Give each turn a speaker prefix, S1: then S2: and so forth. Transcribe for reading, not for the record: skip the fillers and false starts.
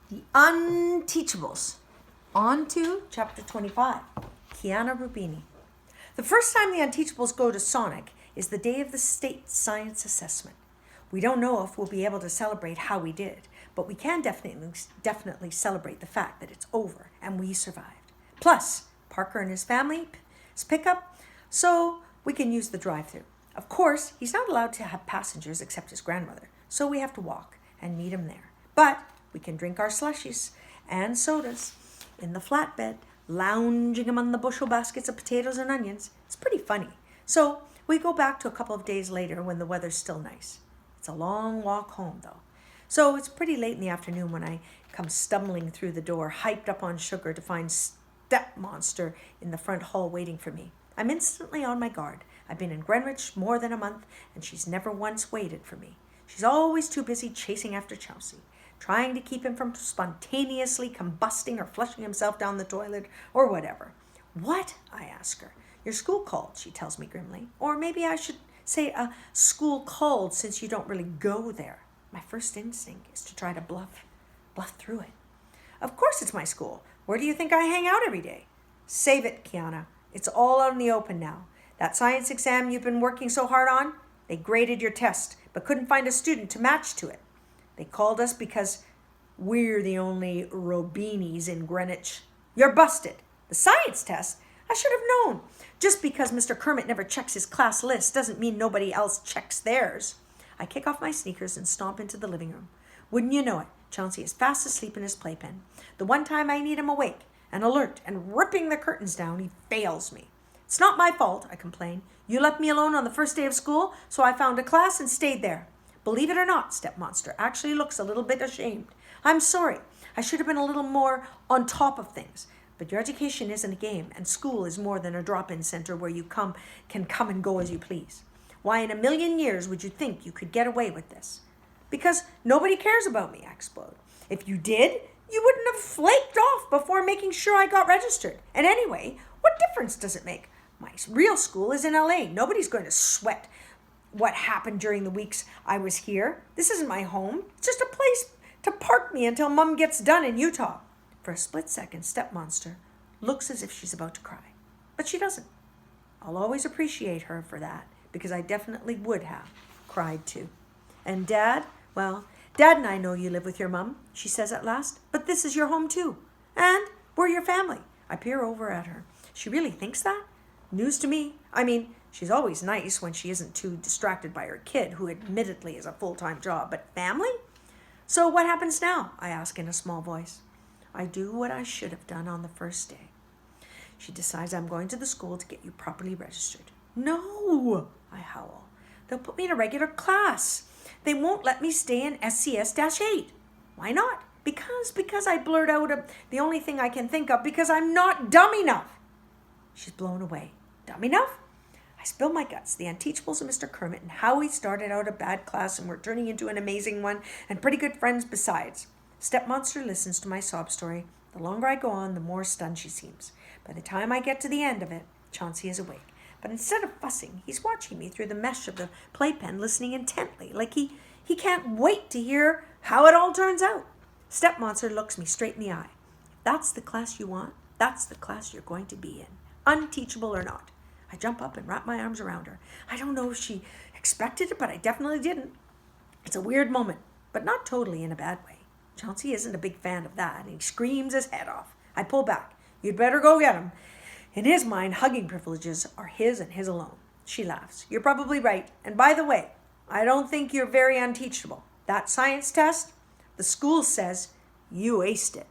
S1: The Unteachables. On to chapter 25. Kiana Rubini. The first time the Unteachables go to Sonic is the day of the state science assessment. We don't know if we'll be able to celebrate how we did, but we can definitely celebrate the fact that it's over and we survived. Plus, Parker and his family's pickup, so we can use the drive-thru. Of course, he's not allowed to have passengers except his grandmother, so we have to walk and meet him there. But we can drink our slushies and sodas in the flatbed, lounging among the bushel baskets of potatoes and onions. It's pretty funny. So we go back to a couple of days later when the weather's still nice. It's a long walk home, though. So it's pretty late in the afternoon when I come stumbling through the door, hyped up on sugar, to find Stepmonster in the front hall waiting for me. I'm instantly on my guard. I've been in Greenwich more than a month, and she's never once waited for me. She's always too busy chasing after Chelsea, trying to keep him from spontaneously combusting or flushing himself down the toilet or whatever. What? I ask her. Your school called, she tells me grimly. Or maybe I should say a school called, since you don't really go there. My first instinct is to try to bluff through it. Of course it's my school. Where do you think I hang out every day? Save it, Kiana. It's all out in the open now. That science exam you've been working so hard on, they graded your test, but couldn't find a student to match to it. They called us because we're the only Robinis in Greenwich. You're busted. The science test? I should have known. Just because Mr. Kermit never checks his class list doesn't mean nobody else checks theirs. I kick off my sneakers and stomp into the living room. Wouldn't you know it, Chauncey is fast asleep in his playpen. The one time I need him awake and alert and ripping the curtains down, he fails me. It's not my fault, I complain. You left me alone on the first day of school, so I found a class and stayed there. Believe it or not, Stepmonster actually looks a little bit ashamed. I'm sorry. I should have been a little more on top of things. But your education isn't a game, and school is more than a drop-in center where you can come and go as you please. Why in a million years would you think you could get away with this? Because nobody cares about me, I explode. If you did, you wouldn't have flaked off before making sure I got registered. And anyway, what difference does it make? My real school is in LA. Nobody's going to sweat what happened during the weeks I was here. This isn't my home. It's just a place to park me until Mom gets done in Utah. For a split second, Stepmonster looks as if she's about to cry. But she doesn't. I'll always appreciate her for that, because I definitely would have cried too. And Dad? Well, Dad and I know you live with your mom, she says at last, but this is your home too. And we're your family. I peer over at her. She really thinks that? News to me. I mean, she's always nice when she isn't too distracted by her kid, who admittedly is a full-time job, but family? So what happens now? I ask in a small voice. I do what I should have done on the first day. She decides I'm going to the school to get you properly registered. No, I howl. They'll put me in a regular class. They won't let me stay in SCS-8. Why not? Because I blurt out the only thing I can think of, because I'm not dumb enough. She's blown away. Dumb enough? I spill my guts, the Unteachables and Mr. Kermit, and how we started out a bad class and we're turning into an amazing one, and pretty good friends besides. Stepmonster listens to my sob story. The longer I go on, the more stunned she seems. By the time I get to the end of it, Chauncey is awake. But instead of fussing, he's watching me through the mesh of the playpen, listening intently, like he can't wait to hear how it all turns out. Stepmonster looks me straight in the eye. If that's the class you want, that's the class you're going to be in, unteachable or not. I jump up and wrap my arms around her. I don't know if she expected it, but I definitely didn't. It's a weird moment, but not totally in a bad way. Chauncey isn't a big fan of that, and he screams his head off. I pull back. You'd better go get him. In his mind, hugging privileges are his and his alone. She laughs. You're probably right. And by the way, I don't think you're very unteachable. That science test, the school says you aced it.